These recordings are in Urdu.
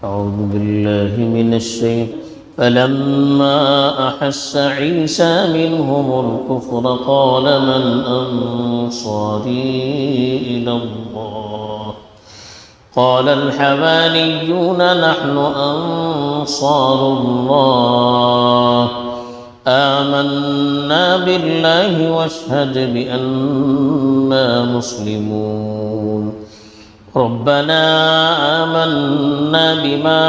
أعوذ بالله من الشيطان فلما أحس عيسى منهم الكفر قال من أنصاري إلى الله قال الحواريون نحن أنصار الله آمنا بالله واشهد بأننا مسلمون ربنا آمنا بما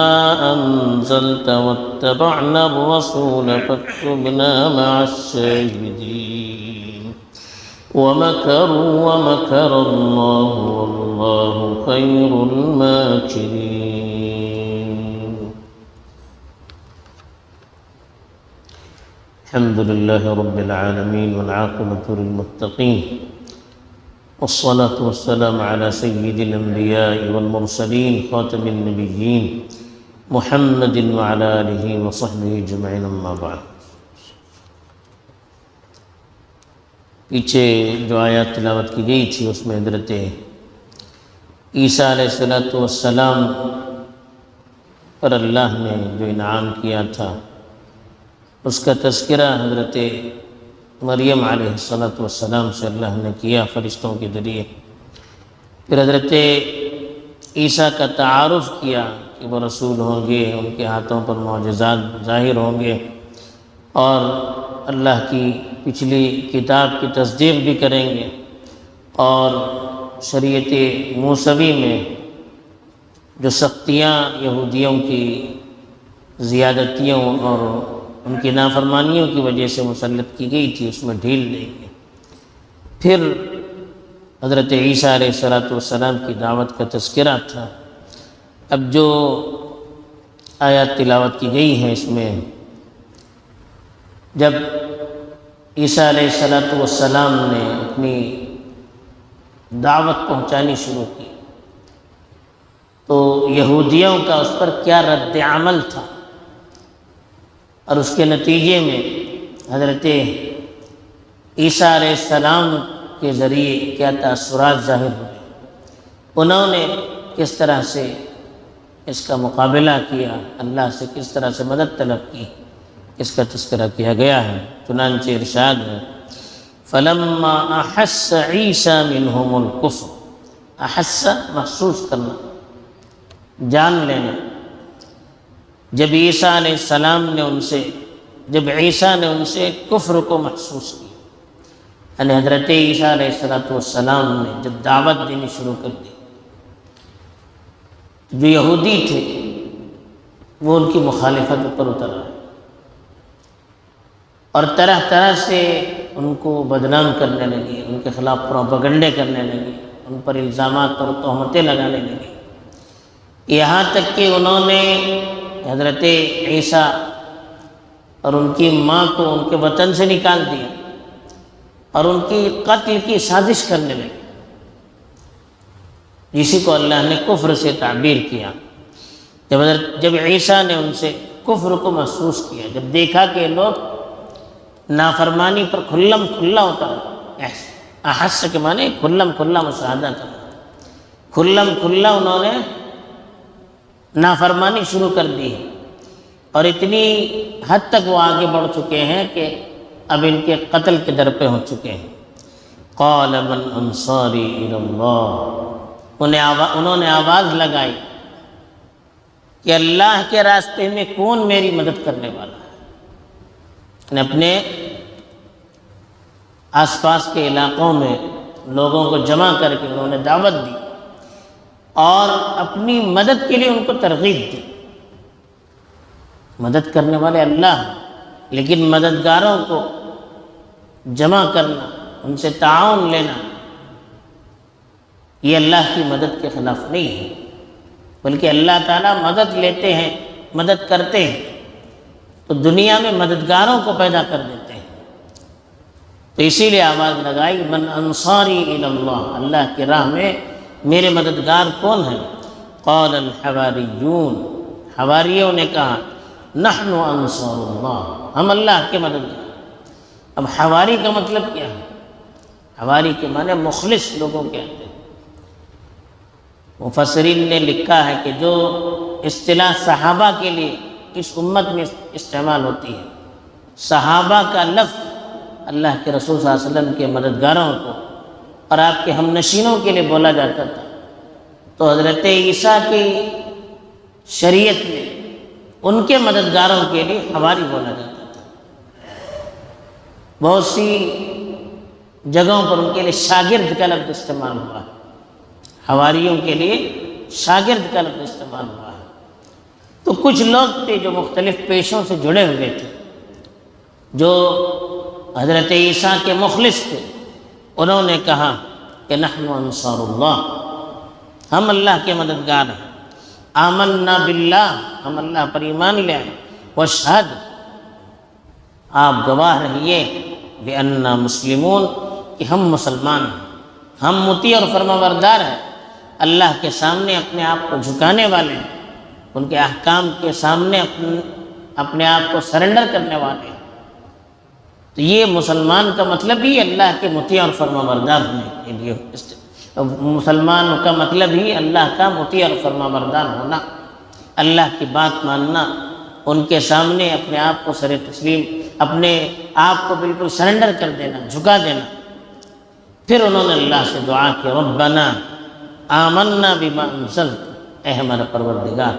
أنزلت واتبعنا الرسول فاكتبنا مع الشاهدين ومكروا ومكر الله والله خير الماكرين. الحمد لله رب العالمين والعاقبة للمتقين والصلاة والسلام على سيد الأنبياء والمرسلين خاتم النبيين محمد وعلى آله وصحبه أجمعين أما بعد. پیچھے جو آیات تلاوت کی گئی تھی اس میں حضرت عیسیٰ علیہ السلام پر اللہ نے جو انعام کیا تھا اس کا تذکرہ حضرت مریم علیہ السلام سے اللہ نے کیا فرشتوں کے ذریعے. پھر حضرت عیسیٰ کا تعارف کیا کہ وہ رسول ہوں گے، ان کے ہاتھوں پر معجزات ظاہر ہوں گے اور اللہ کی پچھلی کتاب کی تصدیق بھی کریں گے اور شریعت موسوی میں جو سختیاں یہودیوں کی زیادتیوں اور ان کی نافرمانیوں کی وجہ سے مسلط کی گئی تھی اس میں ڈھیل دیں گے. پھر حضرت عیسیٰ علیہ السلام کی دعوت کا تذکرہ تھا. اب جو آیات تلاوت کی گئی ہیں اس میں جب عیسیٰ علیہ السلام نے اپنی دعوت پہنچانی شروع کی تو یہودیوں کا اس پر کیا رد عمل تھا اور اس کے نتیجے میں حضرت عیسیٰ علیہ السلام کے ذریعے کیا تاثرات ظاہر ہوئے، انہوں نے کس طرح سے اس کا مقابلہ کیا، اللہ سے کس طرح سے مدد طلب کی، اس کا تذکرہ کیا گیا ہے. چنانچہ ارشاد ہے فلما احس عیسیٰ منہم الکفر. احس محسوس کرنا، جان لینا. جب عیسیٰ علیہ السلام نے جب عیسیٰ نے ان سے کفر کو محسوس کیا، یعنی حضرت عیسیٰ علیہ السلام نے جب دعوت دینی شروع کر دی، جو یہودی تھے وہ ان کی مخالفت پر اتر آئے اور طرح طرح سے ان کو بدنام کرنے لگے، ان کے خلاف پروپیگنڈے کرنے لگے، ان پر الزامات اور تہمتیں لگانے لگے، یہاں تک کہ انہوں نے حضرت عیسیٰ اور ان کی ماں کو ان کے وطن سے نکال دیا اور ان کی قتل کی سازش کرنے لگے، جسی کو اللہ نے کفر سے تعبیر کیا. جب عیسیٰ نے ان سے کفر کو محسوس کیا، جب دیکھا کہ لوگ نافرمانی پر کھلم کھلا اتر، احس کے معنی کھلم کھلا مشاہدہ کرنا، کھلم کھلا انہوں نے نافرمانی شروع کر دی ہے اور اتنی حد تک وہ آگے بڑھ چکے ہیں کہ اب ان کے قتل کے در پہ ہو چکے ہیں. قال من انصاری الی اللہ. انہوں نے آواز لگائی کہ اللہ کے راستے میں کون میری مدد کرنے والا ہے. اپنے آس پاس کے علاقوں میں لوگوں کو جمع کر کے انہوں نے دعوت دی اور اپنی مدد کے لیے ان کو ترغیب دی. مدد کرنے والے اللہ ہیں، لیکن مددگاروں کو جمع کرنا، ان سے تعاون لینا، یہ اللہ کی مدد کے خلاف نہیں ہے، بلکہ اللہ تعالیٰ مدد لیتے ہیں، مدد کرتے ہیں تو دنیا میں مددگاروں کو پیدا کر دیتے ہیں. تو اسی لیے آواز لگائی من انصاری الی اللہ، اللہ کی راہ میں میرے مددگار کون ہیں؟ قال الحواریون، حواریوں نے کہا نحن انصار اللہ، ہم اللہ کے مددگار. اب حواری کا مطلب کیا ہے؟ حواری کے معنی مخلص لوگوں کے آتے ہیں. مفسرین نے لکھا ہے کہ جو اصطلاح صحابہ کے لیے اس امت میں استعمال ہوتی ہے۔ صحابہ کا لفظ اللہ کے رسول صلی اللہ علیہ وسلم کے مددگاروں کو اور آپ کے ہم نشینوں کے لیے بولا جاتا تھا، تو حضرت عیسیٰ کی شریعت میں ان کے مددگاروں کے لیے حواری بولا جاتا تھا۔ بہت سی جگہوں پر ان کے لیے شاگرد کا لفظ استعمال ہوا ہے، حواریوں کے لیے شاگرد کا لفظ استعمال ہوا ہے۔ تو کچھ لوگ تھے جو مختلف پیشوں سے جڑے ہوئے تھے، جو حضرت عیسیٰ کے مخلص تھے، انہوں نے کہا کہ نحن انصار اللہ، ہم اللہ کے مددگار ہیں، آمنا باللہ، ہم اللہ پر ایمان لے آئے، واشہد، آپ گواہ رہیے، بأننا مسلمون، کہ ہم مسلمان ہیں، ہم مطیع اور فرما بردار ہیں، اللہ کے سامنے اپنے آپ کو جھکانے والے ہیں، ان کے احکام کے سامنے اپنے آپ کو سرنڈر کرنے والے ہیں۔ تو یہ مسلمان کا مطلب ہی اللہ کے مطیع اور فرما بردار ہونے کے لیے، مسلمان کا مطلب ہی اللہ کا مطیع اور فرما بردار ہونا، اللہ کی بات ماننا، ان کے سامنے اپنے آپ کو سر تسلیم، اپنے آپ کو بالکل سرنڈر کر دینا، جھکا دینا۔ پھر انہوں نے اللہ سے دعا کی، ربنا آمنا بما انزلت، اے ہمارا پروردگار،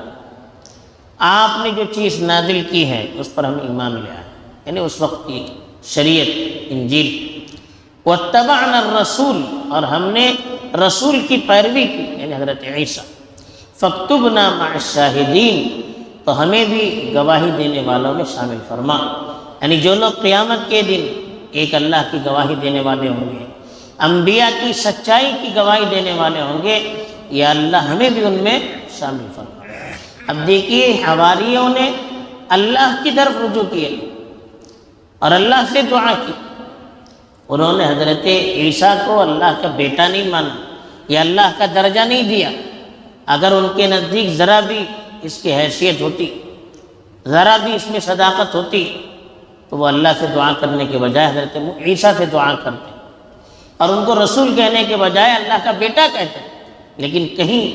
آپ نے جو چیز نازل کی ہے اس پر ہم ایمان لے آئے، یعنی اس وقت کی شریعت انجیل، واتبعنا الرسول، اور ہم نے رسول کی پیروی کی، یعنی حضرت عیسیٰ، فاکتبنا مع الشاہدین، تو ہمیں بھی گواہی دینے والوں میں شامل فرما، یعنی جو لوگ قیامت کے دن ایک اللہ کی گواہی دینے والے ہوں گے، انبیاء کی سچائی کی گواہی دینے والے ہوں گے، یا اللہ ہمیں بھی ان میں شامل فرما۔ اب دیکھیے، حواریوں نے اللہ کی طرف رجوع کیا اور اللہ سے دعا کی، انہوں نے حضرت عیسیٰ کو اللہ کا بیٹا نہیں مانا یا اللہ کا درجہ نہیں دیا۔ اگر ان کے نزدیک ذرا بھی اس کی حیثیت ہوتی، ذرا بھی اس میں صداقت ہوتی، تو وہ اللہ سے دعا کرنے کے بجائے حضرت عیسیٰ سے دعا کرتے اور ان کو رسول کہنے کے بجائے اللہ کا بیٹا کہتے۔ لیکن کہیں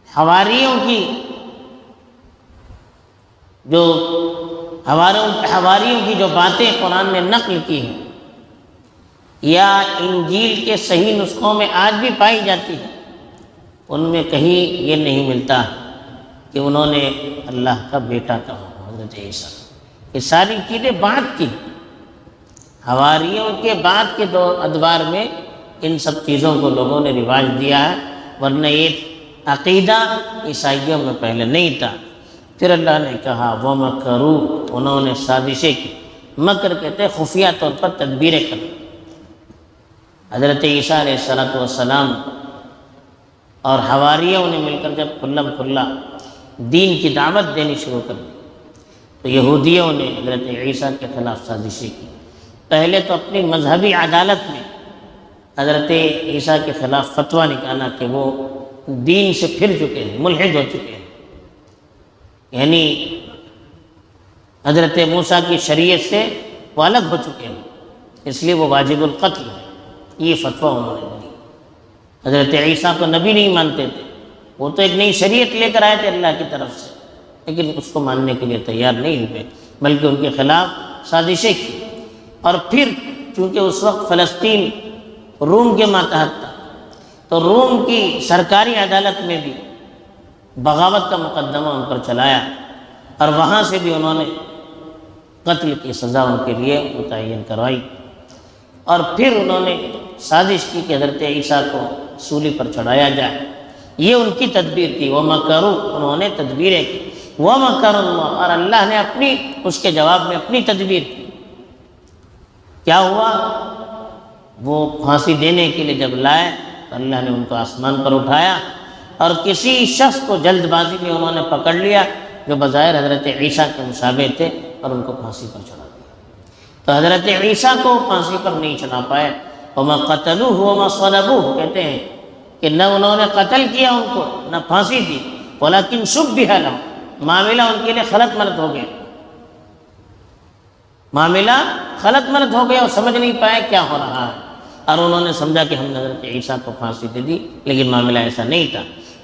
حواریوں کی جو باتیں قرآن نے نقل کی ہیں یا انجیل کے صحیح نسخوں میں آج بھی پائی جاتی ہیں، ان میں کہیں یہ نہیں ملتا کہ انہوں نے اللہ کا بیٹا کہا حضرت عیسیٰ۔ یہ ساری چیزیں بعد کی، حواریوں کے بعد کے دو ادوار میں ان سب چیزوں کو لوگوں نے رواج دیا ہے، ورنہ یہ عقیدہ عیسائیوں میں پہلے نہیں تھا۔ پھر اللہ نے کہا وَمَكَرُوا، انہوں نے سازشیں کی، مکر کہتے ہیں خفیہ طور پر تدبیریں کرنا۔ حضرت عیسیٰ علیہ السلام اور حواریوں نے مل کر جب کھلم کھلا دین کی دعوت دینی شروع کر دی، تو یہودیوں نے حضرت عیسیٰ کے خلاف سازشیں کی۔ پہلے تو اپنی مذہبی عدالت میں حضرت عیسیٰ کے خلاف فتویٰ نکالا کہ وہ دین سے پھر چکے ہیں، ملحد ہو چکے ہیں، یعنی حضرت موسیٰ کی شریعت سے وہ الگ ہو چکے ہیں، اس لیے وہ واجب القتل ہے۔ یہ فتویٰ انہوں نے دی۔ حضرت عیسیٰ کو نبی نہیں مانتے تھے، وہ تو ایک نئی شریعت لے کر آئے تھے اللہ کی طرف سے، لیکن اس کو ماننے کے لیے تیار نہیں ہوئے، بلکہ ان کے خلاف سازشیں کی۔ اور پھر چونکہ اس وقت فلسطین روم کے ماتحت تھا، تو روم کی سرکاری عدالت میں بھی بغاوت کا مقدمہ ان پر چلایا، اور وہاں سے بھی انہوں نے قتل کی سزا ان کے لیے متعین کروائی۔ اور پھر انہوں نے سازش کی کہ حضرت عیسیٰ کو سولی پر چڑھایا جائے۔ یہ ان کی تدبیر تھی، وَمَكَرُوا، انہوں نے تدبیریں کی، وَمَكَرَ اللَّهُ، اور اللہ نے اس کے جواب میں اپنی تدبیر کی۔ کیا ہوا؟ وہ پھانسی دینے کے لیے جب لائے تو اللہ نے ان کو آسمان پر اٹھایا، اور کسی شخص کو جلد بازی میں انہوں نے پکڑ لیا جو بظاہر حضرت عیسیٰ کے مشابہ تھے، اور ان کو پھانسی پر چڑھا دیا۔ تو حضرت عیسیٰ کو پھانسی پر نہیں چڑھا پائے۔ وَمَا قَتَلُوهُ وَمَا صَلَبُوهُ، کہتے ہیں کہ نہ انہوں نے قتل کیا ان کو، نہ پھانسی دی، وَلَكِنْ شُبِّهَ لَهُمْ، معاملہ ان کے لیے خلط ملط ہو گیا، معاملہ خلط ملط ہو گیا اور سمجھ نہیں پائے کیا ہو رہا ہے، اور انہوں نے سمجھا کہ ہم نے حضرت عیسیٰ کو پھانسی دے دی، لیکن معاملہ ایسا نہیں تھا۔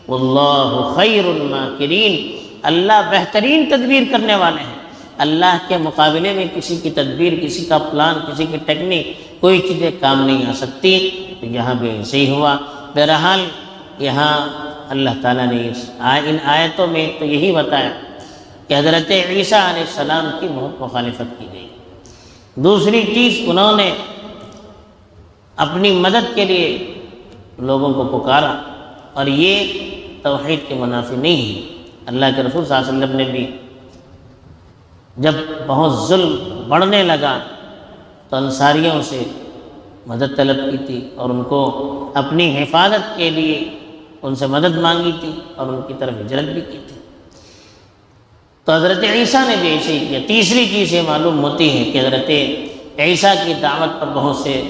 واللہ خیر الماکرین، اللہ بہترین تدبیر کرنے والے ہیں۔ اللہ کے مقابلے میں کسی کی تدبیر، کسی کا پلان، کسی کی ٹیکنیک، کوئی چیزیں کام نہیں آ سکتی۔ تو یہاں بھی ایسے ہی ہوا۔ بہرحال یہاں اللہ تعالیٰ نے ان آیتوں میں تو یہی بتایا کہ حضرت عیسیٰ علیہ السلام کی بہت مخالفت کی گئی۔ دوسری چیز، انہوں نے اپنی مدد کے لیے لوگوں کو پکارا، اور یہ توحید کے منافی نہیں ہے۔ اللہ کے رسول صلی اللہ علیہ وسلم نے بھی جب بہت ظلم بڑھنے لگا تو انصاریوں سے مدد طلب کی تھی، اور ان کو اپنی حفاظت کے لیے ان سے مدد مانگی تھی، اور ان کی طرف ہجرت بھی کی تھی۔ تو حضرت عیسیٰ نے بھی ایسے ہی کیا۔ تیسری چیز یہ معلوم ہوتی ہے کہ حضرت عیسیٰ کی دعوت پر بہت سے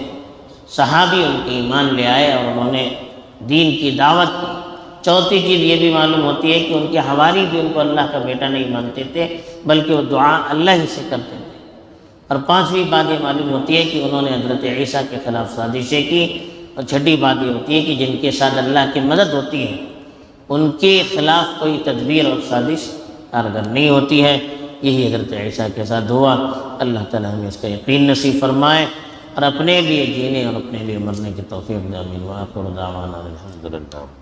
صحابی ان کے ایمان لے آئے اور انہوں نے دین کی دعوت کی۔ چوتھی چیز یہ بھی معلوم ہوتی ہے کہ ان کے حواری بھی ان کو اللہ کا بیٹا نہیں مانتے تھے، بلکہ وہ دعا اللہ ہی سے کرتے تھے۔ اور پانچویں بات یہ معلوم ہوتی ہے کہ انہوں نے حضرت عیسیٰ کے خلاف سازشیں کی۔ اور چھٹی بات یہ ہوتی ہے کہ جن کے ساتھ اللہ کی مدد ہوتی ہے ان کے خلاف کوئی تدبیر اور سازش کارگر نہیں ہوتی ہے۔ یہی حضرت عیسیٰ کے ساتھ ہوا۔ اللہ تعالیٰ ہمیں اس کا یقین نصیب فرمائے اور اپنے لیے جینے اور اپنے لیے مرنے کی توفیق دے۔ آمین۔ وآخر دعوانا الحمدللہ۔